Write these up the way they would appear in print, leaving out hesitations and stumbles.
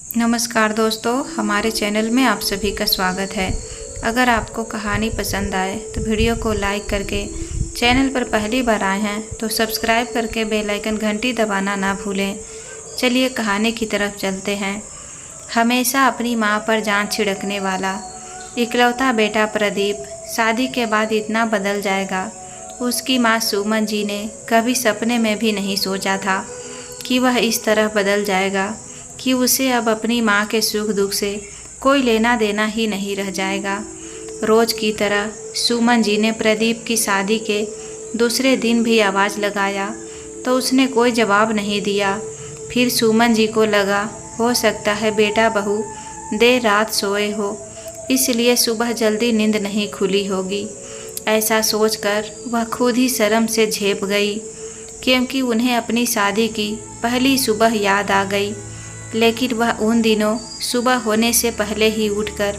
नमस्कार दोस्तों, हमारे चैनल में आप सभी का स्वागत है। अगर आपको कहानी पसंद आए तो वीडियो को लाइक करके, चैनल पर पहली बार आए हैं तो सब्सक्राइब करके बेल आइकन घंटी दबाना ना भूलें। चलिए कहानी की तरफ चलते हैं। हमेशा अपनी माँ पर जान छिड़कने वाला इकलौता बेटा प्रदीप शादी के बाद इतना बदल जाएगा, उसकी माँ सुमन जी ने कभी सपने में भी नहीं सोचा था कि वह इस तरह बदल जाएगा कि उसे अब अपनी माँ के सुख दुख से कोई लेना देना ही नहीं रह जाएगा। रोज की तरह सुमन जी ने प्रदीप की शादी के दूसरे दिन भी आवाज़ लगाया तो उसने कोई जवाब नहीं दिया। फिर सुमन जी को लगा हो सकता है बेटा बहू देर रात सोए हो, इसलिए सुबह जल्दी नींद नहीं खुली होगी। ऐसा सोचकर वह खुद ही शर्म से झेप गई, क्योंकि उन्हें अपनी शादी की पहली सुबह याद आ गई। लेकिन वह उन दिनों सुबह होने से पहले ही उठकर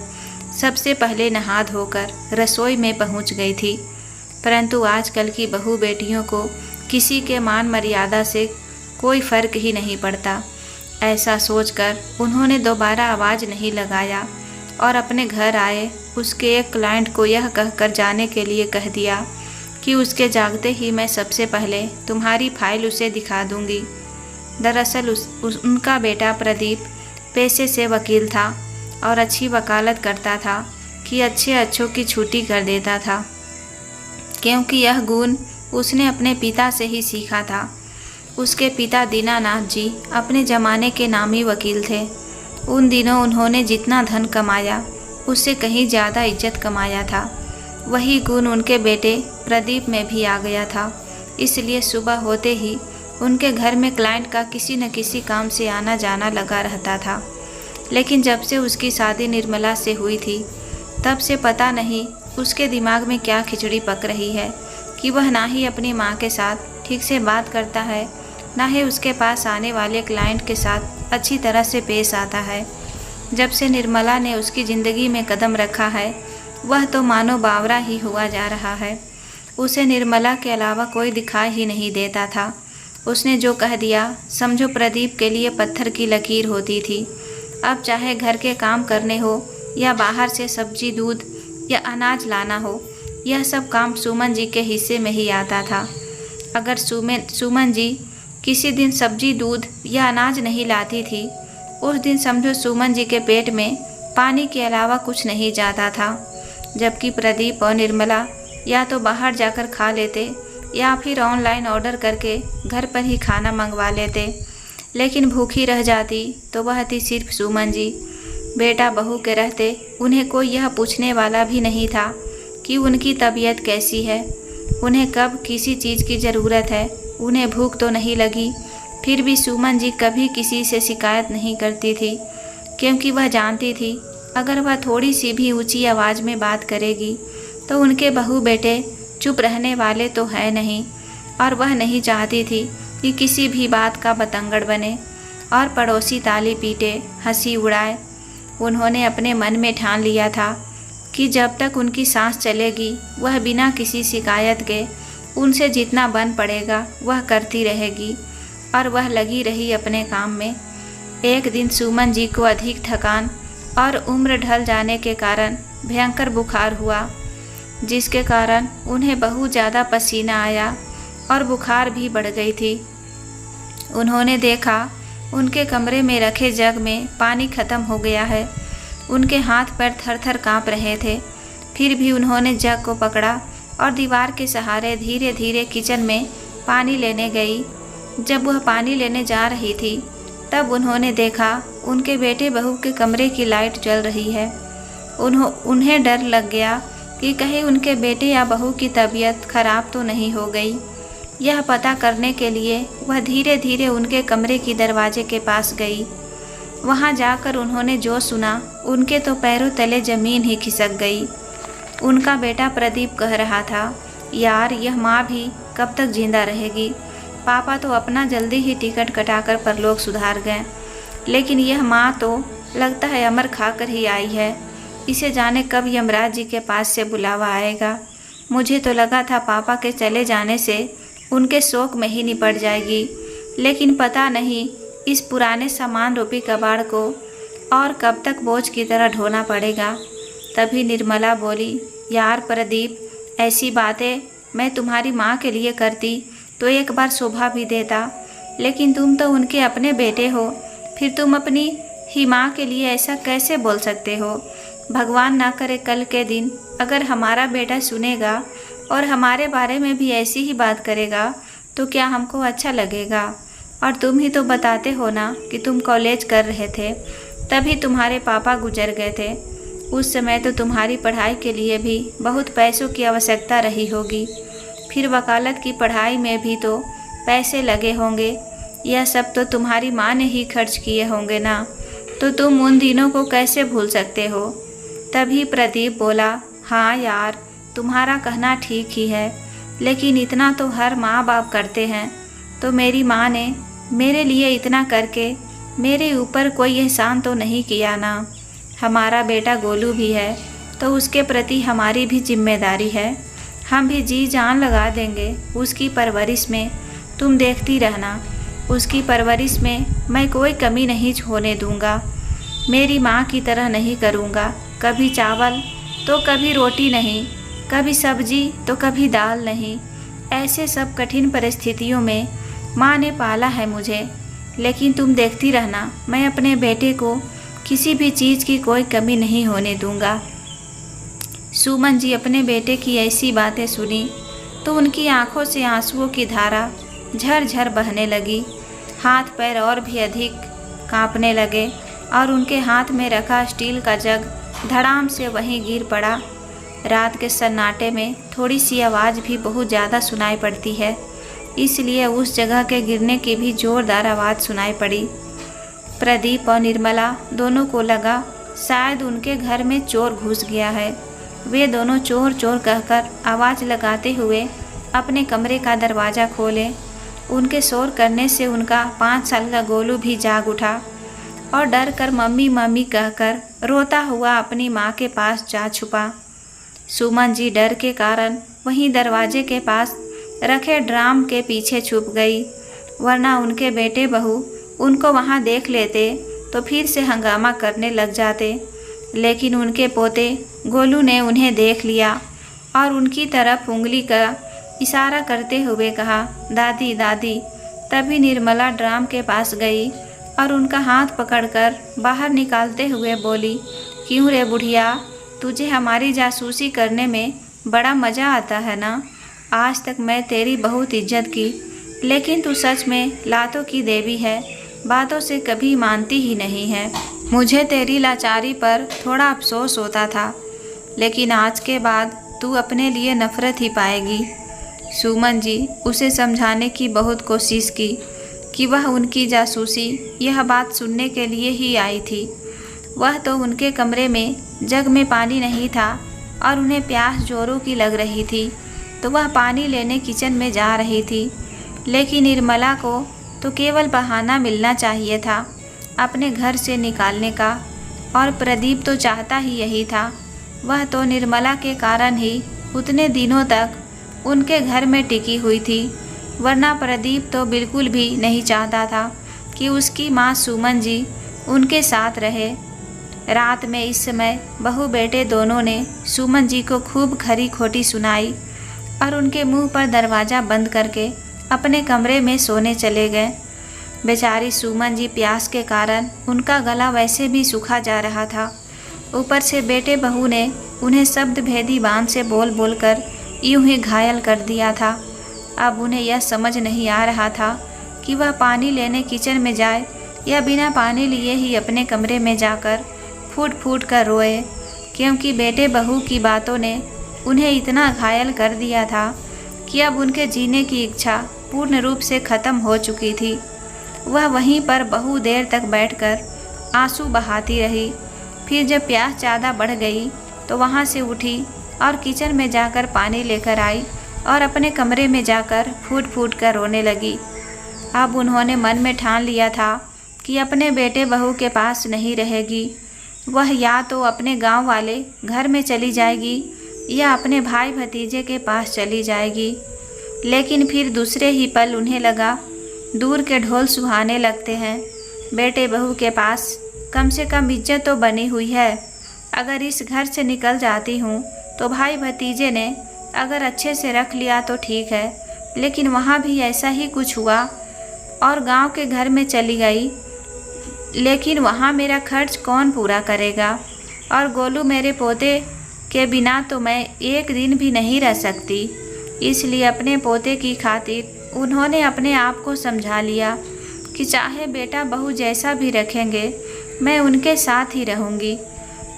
सबसे पहले नहा धोकर रसोई में पहुंच गई थी। परंतु आजकल की बहू बेटियों को किसी के मान मर्यादा से कोई फ़र्क ही नहीं पड़ता। ऐसा सोचकर उन्होंने दोबारा आवाज़ नहीं लगाया और अपने घर आए उसके एक क्लाइंट को यह कहकर जाने के लिए कह दिया कि उसके जागते ही मैं सबसे पहले तुम्हारी फाइल उसे दिखा दूंगी। दरअसल उनका बेटा प्रदीप पेशे से वकील था और अच्छी वकालत करता था कि अच्छों की छुट्टी कर देता था, क्योंकि यह गुण उसने अपने पिता से ही सीखा था। उसके पिता दीनानाथ जी अपने ज़माने के नामी वकील थे। उन दिनों उन्होंने जितना धन कमाया उससे कहीं ज़्यादा इज्जत कमाया था। वही गुण उनके बेटे प्रदीप में भी आ गया था। इसलिए सुबह होते ही उनके घर में क्लाइंट का किसी न किसी काम से आना जाना लगा रहता था। लेकिन जब से उसकी शादी निर्मला से हुई थी तब से पता नहीं उसके दिमाग में क्या खिचड़ी पक रही है कि वह ना ही अपनी माँ के साथ ठीक से बात करता है, ना ही उसके पास आने वाले क्लाइंट के साथ अच्छी तरह से पेश आता है। जब से निर्मला ने उसकी ज़िंदगी में कदम रखा है वह तो मानो बावरा ही हुआ जा रहा है। उसे निर्मला के अलावा कोई दिखाई ही नहीं देता था। उसने जो कह दिया समझो प्रदीप के लिए पत्थर की लकीर होती थी। अब चाहे घर के काम करने हो या बाहर से सब्जी दूध या अनाज लाना हो, यह सब काम सुमन जी के हिस्से में ही आता था। अगर सुमन जी किसी दिन सब्जी दूध या अनाज नहीं लाती थी, उस दिन समझो सुमन जी के पेट में पानी के अलावा कुछ नहीं जाता था। जबकि प्रदीप और निर्मला या तो बाहर जाकर खा लेते या फिर ऑनलाइन ऑर्डर करके घर पर ही खाना मंगवा लेते, लेकिन भूखी रह जाती तो वह थी सिर्फ सुमन जी। बेटा बहू के रहते उन्हें कोई यह पूछने वाला भी नहीं था कि उनकी तबीयत कैसी है, उन्हें कब किसी चीज़ की ज़रूरत है, उन्हें भूख तो नहीं लगी। फिर भी सुमन जी कभी किसी से शिकायत नहीं करती थी, क्योंकि वह जानती थी अगर वह थोड़ी सी भी ऊँची आवाज़ में बात करेगी तो उनके बहू बेटे चुप रहने वाले तो है नहीं। और वह नहीं चाहती थी कि किसी भी बात का बतंगड़ बने और पड़ोसी ताली पीटे, हंसी उड़ाए। उन्होंने अपने मन में ठान लिया था कि जब तक उनकी सांस चलेगी वह बिना किसी शिकायत के उनसे जितना बन पड़ेगा वह करती रहेगी। और वह लगी रही अपने काम में। एक दिन सुमन जी को अधिक थकान और उम्र ढल जाने के कारण भयंकर बुखार हुआ, जिसके कारण उन्हें बहुत ज़्यादा पसीना आया और बुखार भी बढ़ गई थी। उन्होंने देखा उनके कमरे में रखे जग में पानी ख़त्म हो गया है। उनके हाथ पैर थर थर काँप रहे थे। फिर भी उन्होंने जग को पकड़ा और दीवार के सहारे धीरे धीरे किचन में पानी लेने गई। जब वह पानी लेने जा रही थी तब उन्होंने देखा उनके बेटे बहू के कमरे की लाइट जल रही है। उन्हें डर लग गया कि कहीं उनके बेटे या बहू की तबीयत खराब तो नहीं हो गई। यह पता करने के लिए वह धीरे धीरे उनके कमरे की दरवाजे के पास गई। वहां जाकर उन्होंने जो सुना उनके तो पैरों तले ज़मीन ही खिसक गई। उनका बेटा प्रदीप कह रहा था, यार यह माँ भी कब तक जिंदा रहेगी। पापा तो अपना जल्दी ही टिकट कटाकर परलोक सुधार गए, लेकिन यह माँ तो लगता है अमर खाकर ही आई है। इसे जाने कब यमराज जी के पास से बुलावा आएगा। मुझे तो लगा था पापा के चले जाने से उनके शोक में ही निपट जाएगी, लेकिन पता नहीं इस पुराने सामान रूपी कबाड़ को और कब तक बोझ की तरह ढोना पड़ेगा। तभी निर्मला बोली, यार प्रदीप, ऐसी बातें मैं तुम्हारी माँ के लिए करती तो एक बार शोभा भी देता, लेकिन तुम तो उनके अपने बेटे हो, फिर तुम अपनी ही माँ के लिए ऐसा कैसे बोल सकते हो। भगवान ना करे कल के दिन अगर हमारा बेटा सुनेगा और हमारे बारे में भी ऐसी ही बात करेगा तो क्या हमको अच्छा लगेगा। और तुम ही तो बताते हो ना कि तुम कॉलेज कर रहे थे, तभी तुम्हारे पापा गुजर गए थे। उस समय तो तुम्हारी पढ़ाई के लिए भी बहुत पैसों की आवश्यकता रही होगी, फिर वकालत की पढ़ाई में भी तो पैसे लगे होंगे। यह सब तो तुम्हारी माँ ने ही खर्च किए होंगे ना, तो तुम उन दिनों को कैसे भूल सकते हो। तभी प्रदीप बोला, हाँ यार, तुम्हारा कहना ठीक ही है, लेकिन इतना तो हर माँ बाप करते हैं, तो मेरी माँ ने मेरे लिए इतना करके मेरे ऊपर कोई एहसान तो नहीं किया ना। हमारा बेटा गोलू भी है तो उसके प्रति हमारी भी जिम्मेदारी है, हम भी जी जान लगा देंगे उसकी परवरिश में। तुम देखती रहना, उसकी परवरिश में मैं कोई कमी नहीं होने दूंगा। मेरी माँ की तरह नहीं करूँगा, कभी चावल तो कभी रोटी नहीं, कभी सब्जी तो कभी दाल नहीं। ऐसे सब कठिन परिस्थितियों में माँ ने पाला है मुझे, लेकिन तुम देखती रहना, मैं अपने बेटे को किसी भी चीज़ की कोई कमी नहीं होने दूंगा। सुमन जी अपने बेटे की ऐसी बातें सुनी तो उनकी आंखों से आंसुओं की धारा झरझर बहने लगी। हाथ पैर और भी अधिक कांपने लगे और उनके हाथ में रखा स्टील का जग धड़ाम से वहीं गिर पड़ा। रात के सन्नाटे में थोड़ी सी आवाज़ भी बहुत ज़्यादा सुनाई पड़ती है, इसलिए उस जगह के गिरने की भी ज़ोरदार आवाज़ सुनाई पड़ी। प्रदीप और निर्मला दोनों को लगा शायद उनके घर में चोर घुस गया है। वे दोनों चोर चोर कहकर आवाज़ लगाते हुए अपने कमरे का दरवाज़ा खोले। उनके शोर करने से उनका 5 साल का गोलू भी जाग उठा और डर कर मम्मी मम्मी कहकर रोता हुआ अपनी माँ के पास जा छुपा। सुमन जी डर के कारण वहीं दरवाजे के पास रखे ड्राम के पीछे छुप गई, वरना उनके बेटे बहू उनको वहाँ देख लेते तो फिर से हंगामा करने लग जाते। लेकिन उनके पोते गोलू ने उन्हें देख लिया और उनकी तरफ उंगली का इशारा करते हुए कहा, दादी दादी। तभी निर्मला ड्राम के पास गई और उनका हाथ पकड़कर बाहर निकालते हुए बोली, क्यों रे बुढ़िया, तुझे हमारी जासूसी करने में बड़ा मज़ा आता है ना। आज तक मैं तेरी बहुत इज्जत की, लेकिन तू सच में लातों की देवी है, बातों से कभी मानती ही नहीं है। मुझे तेरी लाचारी पर थोड़ा अफसोस होता था, लेकिन आज के बाद तू अपने लिए नफ़रत ही पाएगी। सुमन जी उसे समझाने की बहुत कोशिश की कि वह उनकी जासूसी यह बात सुनने के लिए ही आई थी। वह तो उनके कमरे में जग में पानी नहीं था और उन्हें प्यास जोरों की लग रही थी, तो वह पानी लेने किचन में जा रही थी। लेकिन निर्मला को तो केवल बहाना मिलना चाहिए था अपने घर से निकालने का, और प्रदीप तो चाहता ही यही था। वह तो निर्मला के कारण ही उतने दिनों तक उनके घर में टिकी हुई थी, वरना प्रदीप तो बिल्कुल भी नहीं चाहता था कि उसकी माँ सुमन जी उनके साथ रहे। रात में इस समय बहू बेटे दोनों ने सुमन जी को खूब खरी खोटी सुनाई और उनके मुंह पर दरवाज़ा बंद करके अपने कमरे में सोने चले गए। बेचारी सुमन जी प्यास के कारण उनका गला वैसे भी सूखा जा रहा था, ऊपर से बेटे बहू ने उन्हें शब्द भेदी बाण से बोल बोल कर यूं ही घायल कर दिया था। अब उन्हें यह समझ नहीं आ रहा था कि वह पानी लेने किचन में जाए या बिना पानी लिए ही अपने कमरे में जाकर फूट फूट कर रोए, क्योंकि बेटे बहू की बातों ने उन्हें इतना घायल कर दिया था कि अब उनके जीने की इच्छा पूर्ण रूप से ख़त्म हो चुकी थी। वह वहीं पर बहु देर तक बैठकर आंसू बहाती रही। फिर जब प्यास ज़्यादा बढ़ गई तो वहाँ से उठी और किचन में जाकर पानी लेकर आई और अपने कमरे में जाकर फूट फूट कर रोने लगी। अब उन्होंने मन में ठान लिया था कि अपने बेटे बहू के पास नहीं रहेगी। वह या तो अपने गांव वाले घर में चली जाएगी या अपने भाई भतीजे के पास चली जाएगी। लेकिन फिर दूसरे ही पल उन्हें लगा दूर के ढोल सुहाने लगते हैं, बेटे बहू के पास कम से कम इज्जत तो बनी हुई है। अगर इस घर से निकल जाती हूँ तो भाई भतीजे ने अगर अच्छे से रख लिया तो ठीक है, लेकिन वहाँ भी ऐसा ही कुछ हुआ और गांव के घर में चली गई, लेकिन वहाँ मेरा खर्च कौन पूरा करेगा? और गोलू मेरे पोते के बिना तो मैं एक दिन भी नहीं रह सकती। इसलिए अपने पोते की खातिर उन्होंने अपने आप को समझा लिया कि चाहे बेटा बहू जैसा भी रखेंगे, मैं उनके साथ ही रहूँगी।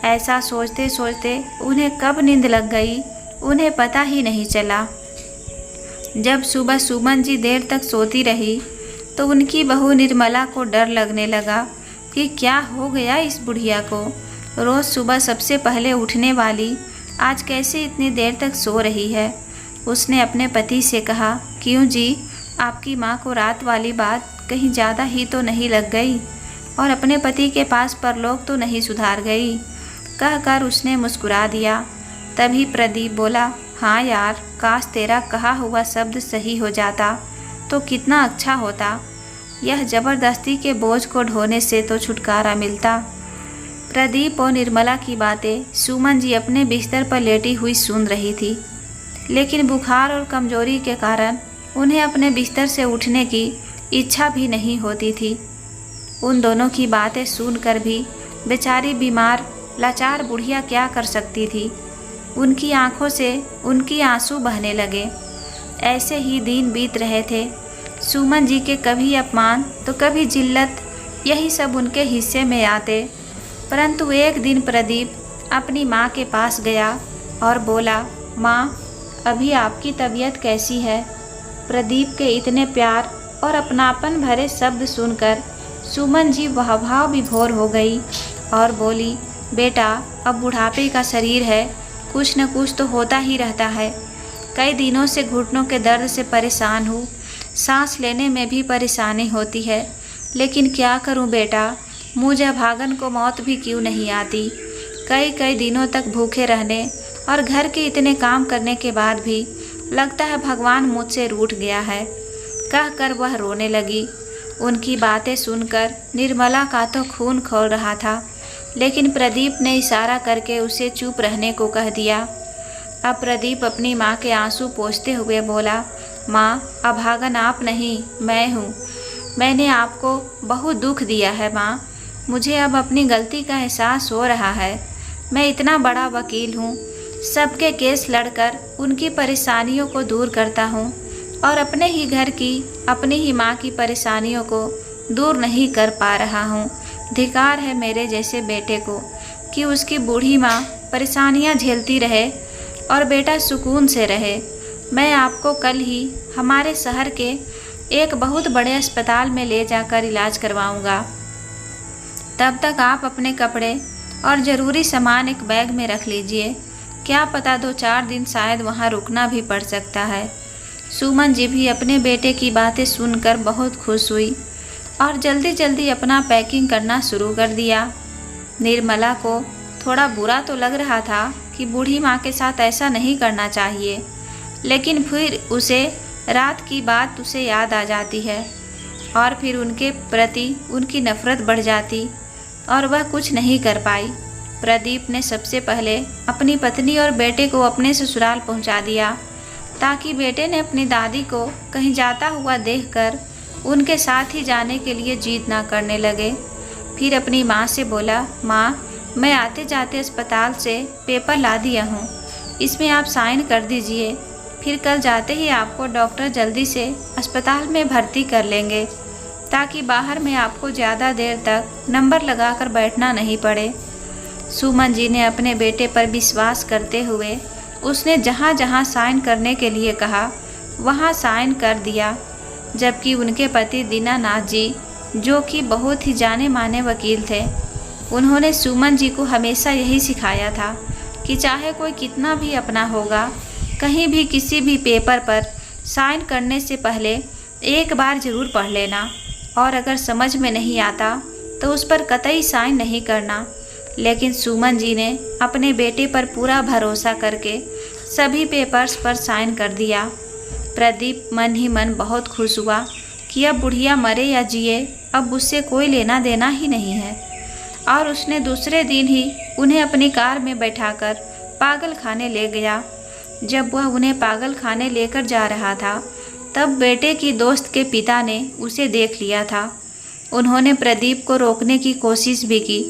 ऐसा सोचते सोचते उन्हें कब नींद लग गई, उन्हें पता ही नहीं चला। जब सुबह सुमन जी देर तक सोती रही तो उनकी बहू निर्मला को डर लगने लगा कि क्या हो गया इस बुढ़िया को। रोज़ सुबह सबसे पहले उठने वाली आज कैसे इतनी देर तक सो रही है। उसने अपने पति से कहा, क्यों जी, आपकी माँ को रात वाली बात कहीं ज़्यादा ही तो नहीं लग गई और अपने पति के पास परलोक तो नहीं सुधार गई? कहकर उसने मुस्कुरा दिया। तभी प्रदीप बोला, हाँ यार, काश तेरा कहा हुआ शब्द सही हो जाता तो कितना अच्छा होता। यह ज़बरदस्ती के बोझ को ढोने से तो छुटकारा मिलता। प्रदीप और निर्मला की बातें सुमन जी अपने बिस्तर पर लेटी हुई सुन रही थी, लेकिन बुखार और कमजोरी के कारण उन्हें अपने बिस्तर से उठने की इच्छा भी नहीं होती थी। उन दोनों की बातें सुनकर भी बेचारी बीमार लाचार बुढ़िया क्या कर सकती थी। उनकी आंखों से उनकी आंसू बहने लगे। ऐसे ही दिन बीत रहे थे। सुमन जी के कभी अपमान तो कभी जिल्लत, यही सब उनके हिस्से में आते। परंतु एक दिन प्रदीप अपनी माँ के पास गया और बोला, माँ, अभी आपकी तबीयत कैसी है? प्रदीप के इतने प्यार और अपनापन भरे शब्द सुनकर सुमन जी भाव विभोर हो गई और बोली, बेटा, अब बुढ़ापे का शरीर है, कुछ न कुछ तो होता ही रहता है। कई दिनों से घुटनों के दर्द से परेशान हूँ, सांस लेने में भी परेशानी होती है, लेकिन क्या करूँ बेटा, मुझे भागन को मौत भी क्यों नहीं आती। कई दिनों तक भूखे रहने और घर के इतने काम करने के बाद भी लगता है भगवान मुझसे रूठ गया है। कहकर वह रोने लगी। उनकी बातें सुनकर निर्मला का तो खून खौल रहा था, लेकिन प्रदीप ने इशारा करके उसे चुप रहने को कह दिया। अब प्रदीप अपनी माँ के आंसू पोंछते हुए बोला, माँ, अभागन आप नहीं, मैं हूँ। मैंने आपको बहुत दुख दिया है माँ, मुझे अब अपनी गलती का एहसास हो रहा है। मैं इतना बड़ा वकील हूँ, सबके केस लड़कर उनकी परेशानियों को दूर करता हूँ और अपने ही घर की, अपनी ही माँ की परेशानियों को दूर नहीं कर पा रहा हूँ। धिक्कार है मेरे जैसे बेटे को कि उसकी बूढ़ी माँ परेशानियाँ झेलती रहे और बेटा सुकून से रहे। मैं आपको कल ही हमारे शहर के एक बहुत बड़े अस्पताल में ले जाकर इलाज करवाऊँगा। तब तक आप अपने कपड़े और ज़रूरी सामान एक बैग में रख लीजिए। क्या पता 2-4 दिन शायद वहाँ रुकना भी पड़ सकता है। सुमन जी भी अपने बेटे की बातें सुनकर बहुत खुश हुई और जल्दी जल्दी अपना पैकिंग करना शुरू कर दिया। निर्मला को थोड़ा बुरा तो लग रहा था कि बूढ़ी माँ के साथ ऐसा नहीं करना चाहिए, लेकिन फिर उसे रात की बात उसे याद आ जाती है और फिर उनके प्रति उनकी नफ़रत बढ़ जाती और वह कुछ नहीं कर पाई। प्रदीप ने सबसे पहले अपनी पत्नी और बेटे को अपने ससुराल पहुंचा दिया ताकि बेटे ने अपनी दादी को कहीं जाता हुआ देखकर उनके साथ ही जाने के लिए जिद ना करने लगे। फिर अपनी माँ से बोला, माँ, मैं आते जाते अस्पताल से पेपर ला दिया हूँ, इसमें आप साइन कर दीजिए। फिर कल जाते ही आपको डॉक्टर जल्दी से अस्पताल में भर्ती कर लेंगे ताकि बाहर में आपको ज़्यादा देर तक नंबर लगाकर बैठना नहीं पड़े। सुमन जी ने अपने बेटे पर विश्वास करते हुए उसने जहाँ जहाँ साइन करने के लिए कहा वहाँ साइन कर दिया, जबकि उनके पति दीनानाथ जी, जो कि बहुत ही जाने माने वकील थे, उन्होंने सुमन जी को हमेशा यही सिखाया था कि चाहे कोई कितना भी अपना होगा, कहीं भी किसी भी पेपर पर साइन करने से पहले एक बार ज़रूर पढ़ लेना और अगर समझ में नहीं आता तो उस पर कतई साइन नहीं करना। लेकिन सुमन जी ने अपने बेटे पर पूरा भरोसा करके सभी पेपर्स पर साइन कर दिया। प्रदीप मन ही मन बहुत खुश हुआ कि अब बुढ़िया मरे या जिए, अब उससे कोई लेना देना ही नहीं है। और उसने दूसरे दिन ही उन्हें अपनी कार में बैठाकर पागल खाने ले गया। जब वह उन्हें पागल खाने लेकर जा रहा था तब बेटे की दोस्त के पिता ने उसे देख लिया था। उन्होंने प्रदीप को रोकने की कोशिश भी की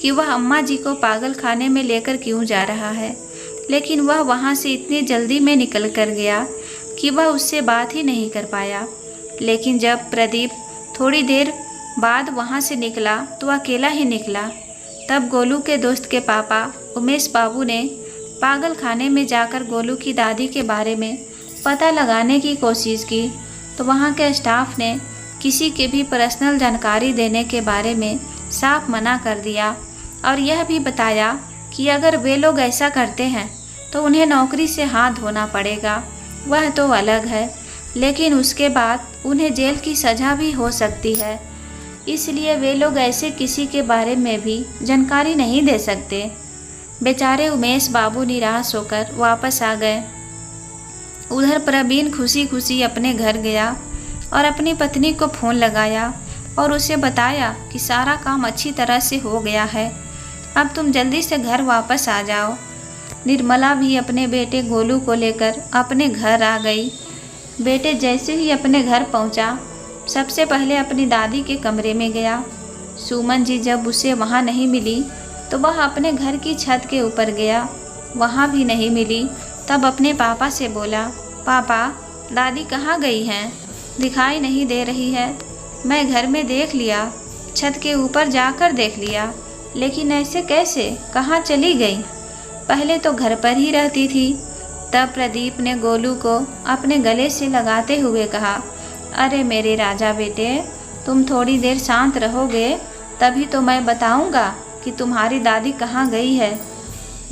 कि वह अम्मा जी को पागल खाने में लेकर क्यों जा रहा है, लेकिन वह वहाँ से इतनी जल्दी में निकल कर गया कि वह उससे बात ही नहीं कर पाया। लेकिन जब प्रदीप थोड़ी देर बाद वहाँ से निकला तो अकेला ही निकला। तब गोलू के दोस्त के पापा उमेश बाबू ने पागल खाने में जाकर गोलू की दादी के बारे में पता लगाने की कोशिश की तो वहाँ के स्टाफ ने किसी के भी पर्सनल जानकारी देने के बारे में साफ मना कर दिया और यह भी बताया कि अगर वे लोग ऐसा करते हैं तो उन्हें नौकरी से हाथ धोना पड़ेगा। वह तो अलग है, लेकिन उसके बाद उन्हें जेल की सज़ा भी हो सकती है, इसलिए वे लोग ऐसे किसी के बारे में भी जानकारी नहीं दे सकते। बेचारे उमेश बाबू निराश होकर वापस आ गए। उधर प्रवीण खुशी खुशी अपने घर गया और अपनी पत्नी को फ़ोन लगाया और उसे बताया कि सारा काम अच्छी तरह से हो गया है, अब तुम जल्दी से घर वापस आ जाओ। निर्मला भी अपने बेटे गोलू को लेकर अपने घर आ गई। बेटे जैसे ही अपने घर पहुंचा, सबसे पहले अपनी दादी के कमरे में गया। सुमन जी जब उसे वहां नहीं मिली तो वह अपने घर की छत के ऊपर गया, वहां भी नहीं मिली। तब अपने पापा से बोला, पापा दादी कहाँ गई हैं? दिखाई नहीं दे रही है। मैं घर में देख लिया, छत के ऊपर जाकर देख लिया, लेकिन ऐसे कैसे, कहाँ चली गई? पहले तो घर पर ही रहती थी। तब प्रदीप ने गोलू को अपने गले से लगाते हुए कहा, अरे मेरे राजा बेटे, तुम थोड़ी देर शांत रहोगे तभी तो मैं बताऊंगा कि तुम्हारी दादी कहाँ गई है।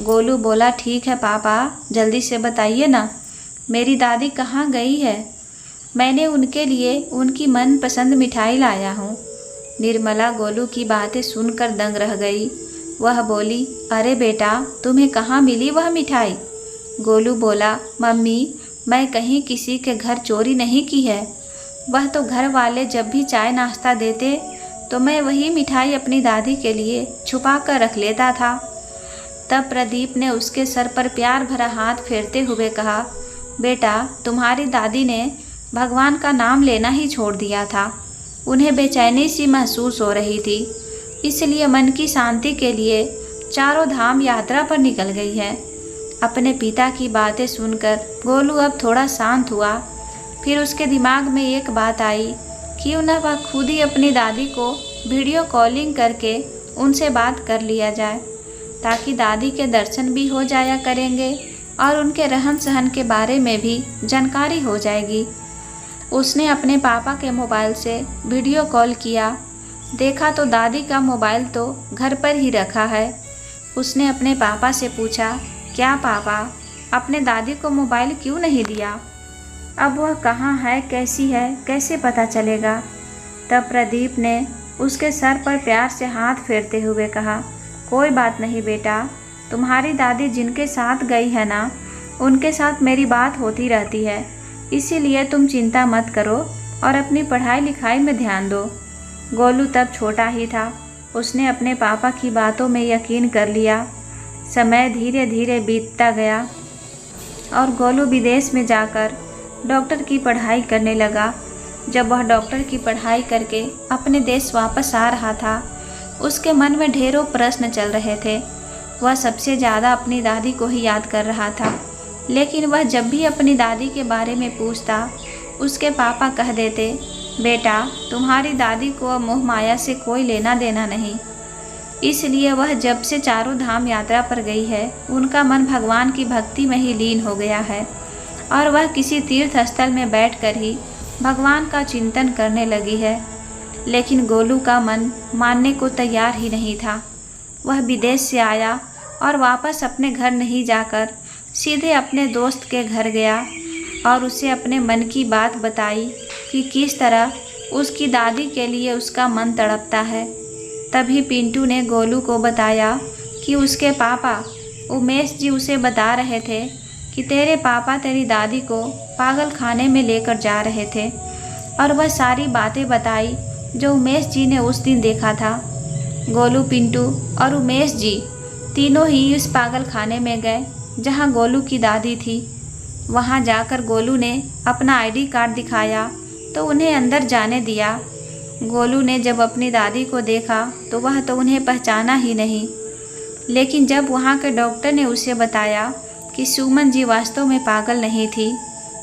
गोलू बोला, ठीक है पापा, जल्दी से बताइए ना, मेरी दादी कहाँ गई है? मैंने उनके लिए उनकी मनपसंद मिठाई लाया हूँ। निर्मला गोलू की बातें सुनकर दंग रह गई। वह बोली, अरे बेटा, तुम्हें कहाँ मिली वह मिठाई? गोलू बोला, मम्मी, मैं कहीं किसी के घर चोरी नहीं की है। वह तो घर वाले जब भी चाय नाश्ता देते तो मैं वही मिठाई अपनी दादी के लिए छुपा कर रख लेता था। तब प्रदीप ने उसके सर पर प्यार भरा हाथ फेरते हुए कहा, बेटा, तुम्हारी दादी ने भगवान का नाम लेना ही छोड़ दिया था। उन्हें बेचैनी सी महसूस हो रही थी, इसलिए मन की शांति के लिए चारों धाम यात्रा पर निकल गई है। अपने पिता की बातें सुनकर गोलू अब थोड़ा शांत हुआ। फिर उसके दिमाग में एक बात आई, क्यों न वह खुद ही अपनी दादी को वीडियो कॉलिंग करके उनसे बात कर लिया जाए, ताकि दादी के दर्शन भी हो जाया करेंगे और उनके रहन सहन के बारे में भी जानकारी हो जाएगी। उसने अपने पापा के मोबाइल से वीडियो कॉल किया। देखा तो दादी का मोबाइल तो घर पर ही रखा है। उसने अपने पापा से पूछा, क्या पापा, अपने दादी को मोबाइल क्यों नहीं दिया? अब वह कहाँ है, कैसी है, कैसे पता चलेगा? तब प्रदीप ने उसके सर पर प्यार से हाथ फेरते हुए कहा, कोई बात नहीं बेटा, तुम्हारी दादी जिनके साथ गई है ना, उनके साथ मेरी बात होती रहती है, इसीलिए तुम चिंता मत करो और अपनी पढ़ाई लिखाई में ध्यान दो। गोलू तब छोटा ही था, उसने अपने पापा की बातों में यकीन कर लिया। समय धीरे धीरे बीतता गया और गोलू विदेश में जाकर डॉक्टर की पढ़ाई करने लगा। जब वह डॉक्टर की पढ़ाई करके अपने देश वापस आ रहा था, उसके मन में ढेरों प्रश्न चल रहे थे। वह सबसे ज़्यादा अपनी दादी को ही याद कर रहा था, लेकिन वह जब भी अपनी दादी के बारे में पूछता, उसके पापा कह देते, बेटा, तुम्हारी दादी को अब मोह माया से कोई लेना देना नहीं। इसलिए वह जब से चारों धाम यात्रा पर गई है, उनका मन भगवान की भक्ति में ही लीन हो गया है और वह किसी तीर्थ स्थल में बैठकर ही भगवान का चिंतन करने लगी है। लेकिन गोलू का मन मानने को तैयार ही नहीं था। वह विदेश से आया और वापस अपने घर नहीं जाकर सीधे अपने दोस्त के घर गया और उसे अपने मन की बात बताई कि किस तरह उसकी दादी के लिए उसका मन तड़पता है। तभी पिंटू ने गोलू को बताया कि उसके पापा उमेश जी उसे बता रहे थे कि तेरे पापा तेरी दादी को पागल खाने में लेकर जा रहे थे, और वह सारी बातें बताई जो उमेश जी ने उस दिन देखा था। गोलू, पिंटू और उमेश जी तीनों ही उस पागल खाने में गए जहां गोलू की दादी थी। वहां जाकर गोलू ने अपना आईडी कार्ड दिखाया तो उन्हें अंदर जाने दिया। गोलू ने जब अपनी दादी को देखा तो वह तो उन्हें पहचाना ही नहीं। लेकिन जब वहां के डॉक्टर ने उसे बताया कि सुमन जी वास्तव में पागल नहीं थी,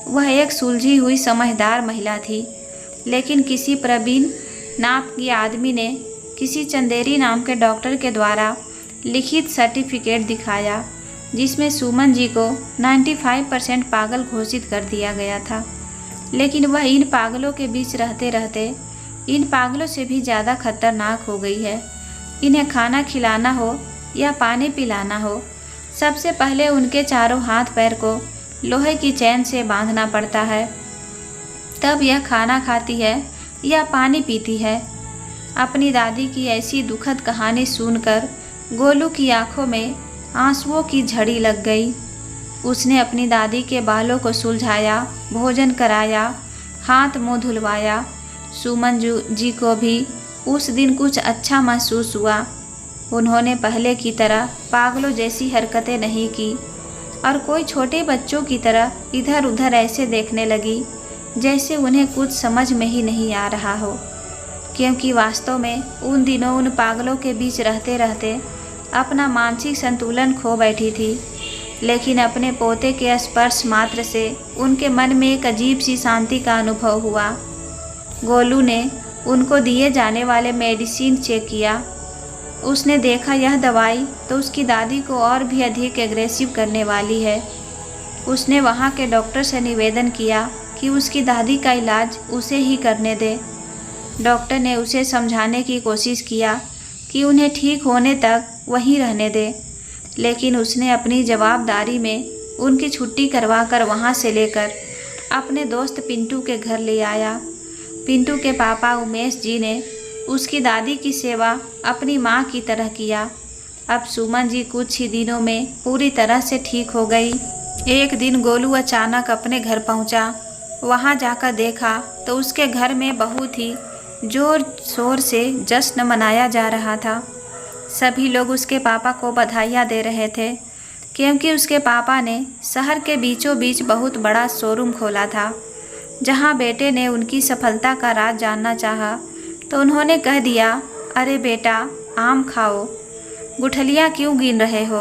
वह एक सुलझी हुई समझदार महिला थी। लेकिन किसी प्रवीण नाम के आदमी ने किसी चंदेरी नाम के डॉक्टर के द्वारा लिखित सर्टिफिकेट दिखाया जिसमें सुमन जी को 95% पागल घोषित कर दिया गया था। लेकिन वह इन पागलों के बीच रहते रहते इन पागलों से भी ज़्यादा खतरनाक हो गई है। इन्हें खाना खिलाना हो या पानी पिलाना हो, सबसे पहले उनके चारों हाथ पैर को लोहे की चैन से बांधना पड़ता है, तब यह खाना खाती है या पानी पीती है। अपनी दादी की ऐसी दुखद कहानी सुनकर गोलू की आंखों में आंसुओं की झड़ी लग गई। उसने अपनी दादी के बालों को सुलझाया, भोजन कराया, हाथ मुंह धुलवाया। सुमन जी को भी उस दिन कुछ अच्छा महसूस हुआ। उन्होंने पहले की तरह पागलों जैसी हरकतें नहीं की और कोई छोटे बच्चों की तरह इधर उधर ऐसे देखने लगी जैसे उन्हें कुछ समझ में ही नहीं आ रहा हो, क्योंकि वास्तव में उन दिनों उन पागलों के बीच रहते रहते अपना मानसिक संतुलन खो बैठी थी। लेकिन अपने पोते के स्पर्श मात्र से उनके मन में एक अजीब सी शांति का अनुभव हुआ। गोलू ने उनको दिए जाने वाले मेडिसिन चेक किया। उसने देखा यह दवाई तो उसकी दादी को और भी अधिक एग्रेसिव करने वाली है। उसने वहाँ के डॉक्टर से निवेदन किया कि उसकी दादी का इलाज उसे ही करने दे। डॉक्टर ने उसे समझाने की कोशिश किया कि उन्हें ठीक होने तक वहीं रहने दे, लेकिन उसने अपनी जवाबदारी में उनकी छुट्टी करवाकर वहाँ से लेकर अपने दोस्त पिंटू के घर ले आया। पिंटू के पापा उमेश जी ने उसकी दादी की सेवा अपनी माँ की तरह किया। अब सुमन जी कुछ ही दिनों में पूरी तरह से ठीक हो गई। एक दिन गोलू अचानक अपने घर पहुँचा। वहाँ जाकर देखा तो उसके घर में बहुत ही जोर शोर से जश्न मनाया जा रहा था। सभी लोग उसके पापा को बधाइयाँ दे रहे थे, क्योंकि उसके पापा ने शहर के बीचों बीच बहुत बड़ा शोरूम खोला था। जहाँ बेटे ने उनकी सफलता का राज जानना चाहा तो उन्होंने कह दिया, अरे बेटा आम खाओ, गुठलियाँ क्यों गिन रहे हो।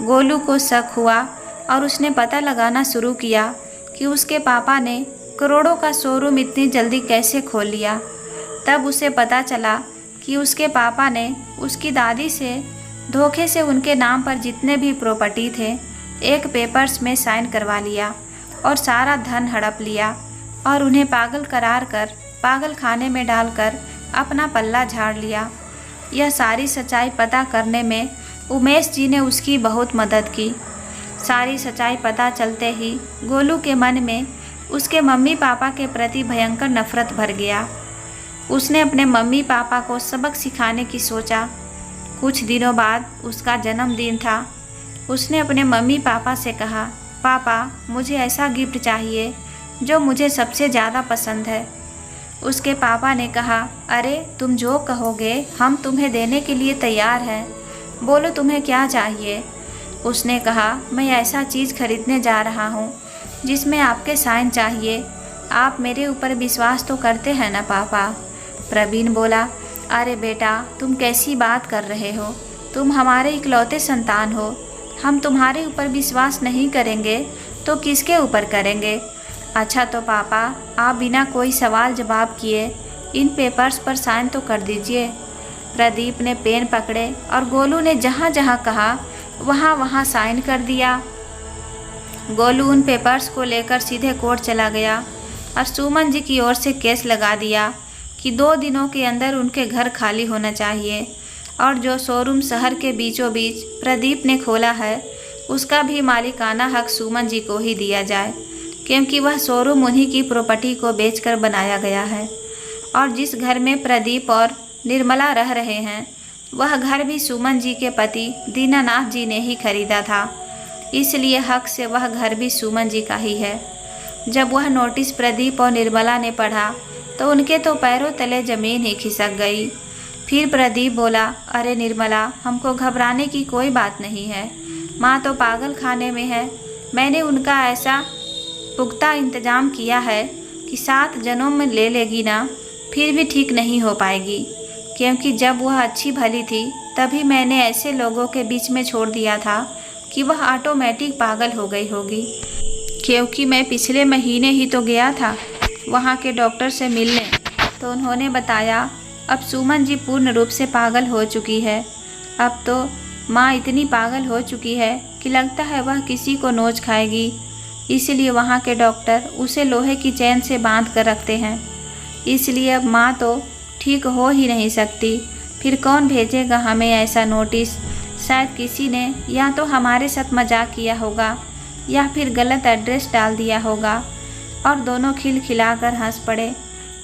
गोलू को शक हुआ और उसने पता लगाना शुरू किया कि उसके पापा ने करोड़ों का शोरूम इतनी जल्दी कैसे खोल लिया। तब उसे पता चला कि उसके पापा ने उसकी दादी से धोखे से उनके नाम पर जितने भी प्रॉपर्टी थे एक पेपर्स में साइन करवा लिया और सारा धन हड़प लिया और उन्हें पागल करार कर पागल खाने में डालकर अपना पल्ला झाड़ लिया। यह सारी सच्चाई पता करने में उमेश जी ने उसकी बहुत मदद की। सारी सच्चाई पता चलते ही गोलू के मन में उसके मम्मी पापा के प्रति भयंकर नफरत भर गया। उसने अपने मम्मी पापा को सबक सिखाने की सोचा। कुछ दिनों बाद उसका जन्मदिन था। उसने अपने मम्मी पापा से कहा, पापा मुझे ऐसा गिफ्ट चाहिए जो मुझे सबसे ज़्यादा पसंद है। उसके पापा ने कहा, अरे तुम जो कहोगे हम तुम्हें देने के लिए तैयार हैं, बोलो तुम्हें क्या चाहिए। उसने कहा, मैं ऐसा चीज़ खरीदने जा रहा हूँ जिसमें आपके साइन चाहिए। आप मेरे ऊपर विश्वास तो करते हैं ना पापा। प्रवीण बोला, अरे बेटा तुम कैसी बात कर रहे हो, तुम हमारे इकलौते संतान हो। हम तुम्हारे ऊपर विश्वास नहीं करेंगे तो किसके ऊपर करेंगे। अच्छा तो पापा आप बिना कोई सवाल जवाब किए इन पेपर्स पर साइन तो कर दीजिए। प्रदीप ने पेन पकड़े और गोलू ने जहाँ जहाँ कहा वहाँ वहाँ साइन कर दिया। गोलू उन पेपर्स को लेकर सीधे कोर्ट चला गया और सुमन जी की ओर से केस लगा दिया कि 2 दिनों के अंदर उनके घर खाली होना चाहिए और जो शोरूम शहर के बीचों बीच प्रदीप ने खोला है उसका भी मालिकाना हक सुमन जी को ही दिया जाए, क्योंकि वह शोरूम उन्हीं की प्रॉपर्टी को बेचकर बनाया गया है। और जिस घर में प्रदीप और निर्मला रह रहे हैं वह घर भी सुमन जी के पति दीनानाथ जी ने ही खरीदा था, इसलिए हक से वह घर भी सुमन जी का ही है। जब वह नोटिस प्रदीप और निर्मला ने पढ़ा तो उनके तो पैरों तले ज़मीन ही खिसक गई। फिर प्रदीप बोला, अरे निर्मला, हमको घबराने की कोई बात नहीं है। माँ तो पागल खाने में है। मैंने उनका ऐसा पुख्ता इंतजाम किया है कि 7 जन्म में ले लेगी ना, फिर भी ठीक नहीं हो पाएगी। क्योंकि जब वह अच्छी भली थी तभी मैंने ऐसे लोगों के बीच में छोड़ दिया था कि वह ऑटोमेटिक पागल हो गई होगी। क्योंकि मैं पिछले महीने ही तो गया था वहाँ के डॉक्टर से मिलने, तो उन्होंने बताया अब सुमन जी पूर्ण रूप से पागल हो चुकी है। अब तो माँ इतनी पागल हो चुकी है कि लगता है वह किसी को नोच खाएगी। इसलिए वहाँ के डॉक्टर उसे लोहे की चैन से बांध कर रखते हैं। इसलिए अब माँ तो ठीक हो ही नहीं सकती। फिर कौन भेजेगा हमें ऐसा नोटिस? शायद किसी ने या तो हमारे साथ मजाक किया होगा या फिर गलत एड्रेस डाल दिया होगा। और दोनों खिलखिलाकर हंस पड़े।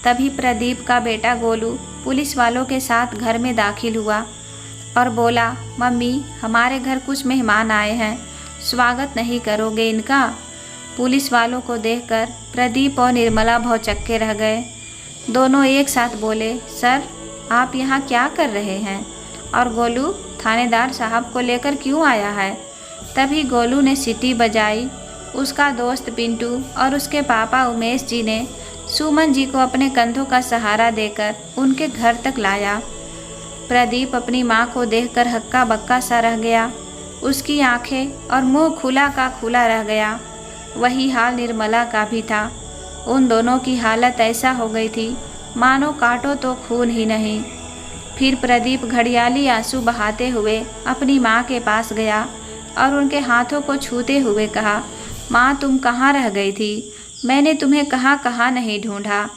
तभी प्रदीप का बेटा गोलू पुलिस वालों के साथ घर में दाखिल हुआ और बोला, मम्मी, हमारे घर कुछ मेहमान आए हैं, स्वागत नहीं करोगे इनका? पुलिस वालों को देखकर प्रदीप और निर्मला भौचक्के रह गए। दोनों एक साथ बोले, सर, आप यहाँ क्या कर रहे हैं? और गोलू थानेदार साहब को लेकर क्यों आया है? तभी गोलू ने सीटी बजाई। उसका दोस्त पिंटू और उसके पापा उमेश जी ने सुमन जी को अपने कंधों का सहारा देकर उनके घर तक लाया। प्रदीप अपनी माँ को देखकर हक्का बक्का सा रह गया। उसकी आंखें और मुंह खुला का खुला रह गया। वही हाल निर्मला का भी था। उन दोनों की हालत ऐसा हो गई थी मानो काटो तो खून ही नहीं। फिर प्रदीप घड़ियाली आंसू बहाते हुए अपनी माँ के पास गया और उनके हाथों को छूते हुए कहा, माँ, तुम कहाँ रह गई थी? मैंने तुम्हें कहाँ नहीं ढूंढा।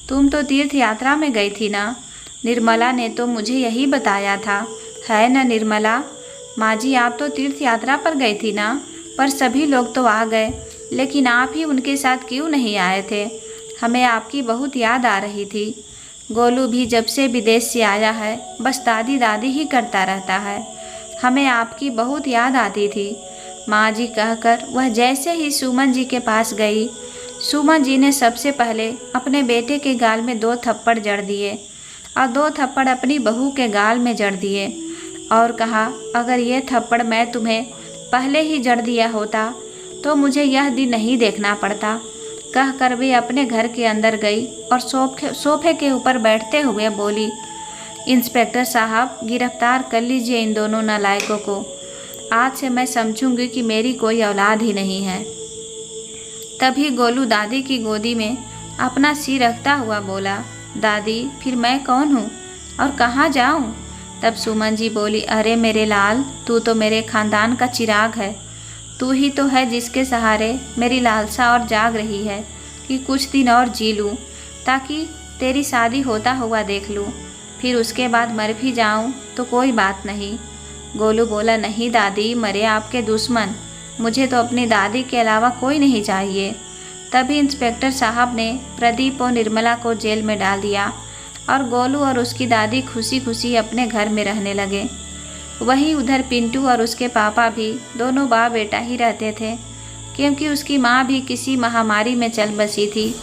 तुम तो तीर्थ यात्रा में गई थी ना? निर्मला ने तो मुझे यही बताया था, है ना निर्मला? माँ जी, आप तो तीर्थ यात्रा पर गई थी ना? पर सभी लोग तो आ गए, लेकिन आप ही उनके साथ क्यों नहीं आए थे? हमें आपकी बहुत याद आ रही थी। गोलू भी जब से विदेश से आया है बस दादी दादी ही करता रहता है। हमें आपकी बहुत याद आती थी माँ जी, कहकर वह जैसे ही सुमन जी के पास गई, सुमन जी ने सबसे पहले अपने बेटे के गाल में 2 थप्पड़ जड़ दिए और 2 थप्पड़ अपनी बहू के गाल में जड़ दिए और कहा, अगर ये थप्पड़ मैं तुम्हें पहले ही जड़ दिया होता तो मुझे यह दिन नहीं देखना पड़ता। कहकर वे अपने घर के अंदर गई और सोफे के ऊपर बैठते हुए बोली, इंस्पेक्टर साहब, गिरफ्तार कर लीजिए इन दोनों नालायकों को। आज से मैं समझूंगी कि मेरी कोई औलाद ही नहीं है। तभी गोलू दादी की गोदी में अपना सिर रखता हुआ बोला, दादी, फिर मैं कौन हूँ और कहाँ जाऊँ? तब सुमन जी बोली, अरे मेरे लाल, तू तो मेरे खानदान का चिराग है। तू ही तो है जिसके सहारे मेरी लालसा और जाग रही है कि कुछ दिन और जी लूँ, ताकि तेरी शादी होता हुआ देख लूँ। फिर उसके बाद मर भी जाऊँ तो कोई बात नहीं। गोलू बोला, नहीं दादी, मरे आपके दुश्मन, मुझे तो अपनी दादी के अलावा कोई नहीं चाहिए। तभी इंस्पेक्टर साहब ने प्रदीप और निर्मला को जेल में डाल दिया और गोलू और उसकी दादी खुशी खुशी अपने घर में रहने लगे। वहीं उधर पिंटू और उसके पापा भी दोनों बाप बेटा ही रहते थे, क्योंकि उसकी माँ भी किसी महामारी में चल बसी थी।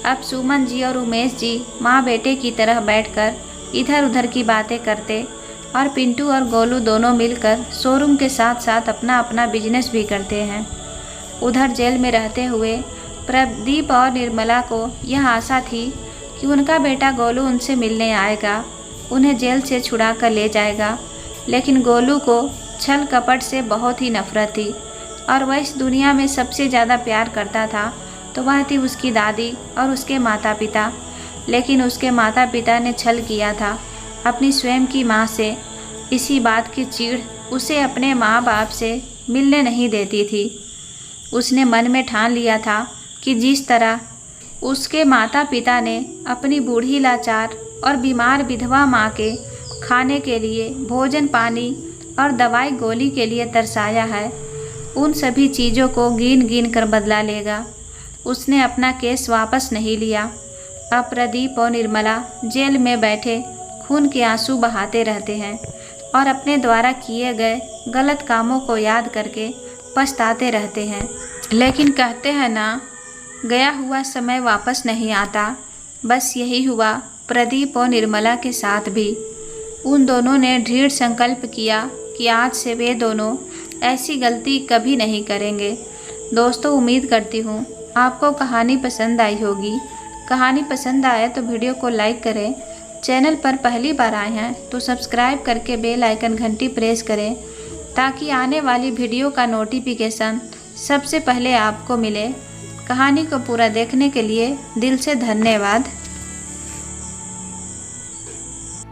अब सुमन जी और उमेश जी माँ बेटे की तरह बैठकर इधर उधर की बातें करते और पिंटू और गोलू दोनों मिलकर शोरूम के साथ साथ अपना अपना बिजनेस भी करते हैं। उधर जेल में रहते हुए प्रदीप और निर्मला को यह आशा थी कि उनका बेटा गोलू उनसे मिलने आएगा, उन्हें जेल से छुड़ा कर ले जाएगा। लेकिन गोलू को छल कपट से बहुत ही नफरत थी और वह इस दुनिया में सबसे ज़्यादा प्यार करता था तो वह थी उसकी दादी और उसके माता पिता। लेकिन उसके माता पिता ने छल किया था अपनी स्वयं की माँ से। इसी बात की चीड़ उसे अपने माँ बाप से मिलने नहीं देती थी। उसने मन में ठान लिया था कि जिस तरह उसके माता पिता ने अपनी बूढ़ी लाचार और बीमार विधवा माँ के खाने के लिए भोजन पानी और दवाई गोली के लिए तरसाया है, उन सभी चीज़ों को गिन गिन कर बदला लेगा। उसने अपना केस वापस नहीं लिया। अब प्रदीप और निर्मला जेल में बैठे खून के आंसू बहाते रहते हैं और अपने द्वारा किए गए गलत कामों को याद करके पछताते रहते हैं। लेकिन कहते हैं ना, गया हुआ समय वापस नहीं आता। बस यही हुआ प्रदीप और निर्मला के साथ भी। उन दोनों ने दृढ़ संकल्प किया कि आज से वे दोनों ऐसी गलती कभी नहीं करेंगे। दोस्तों, उम्मीद करती हूँ आपको कहानी पसंद आई होगी। कहानी पसंद आए तो वीडियो को लाइक करें। चैनल पर पहली बार आए हैं तो सब्सक्राइब करके बेल आइकन घंटी प्रेस करें ताकि आने वाली वीडियो का नोटिफिकेशन सबसे पहले आपको मिले। कहानी को पूरा देखने के लिए दिल से धन्यवाद।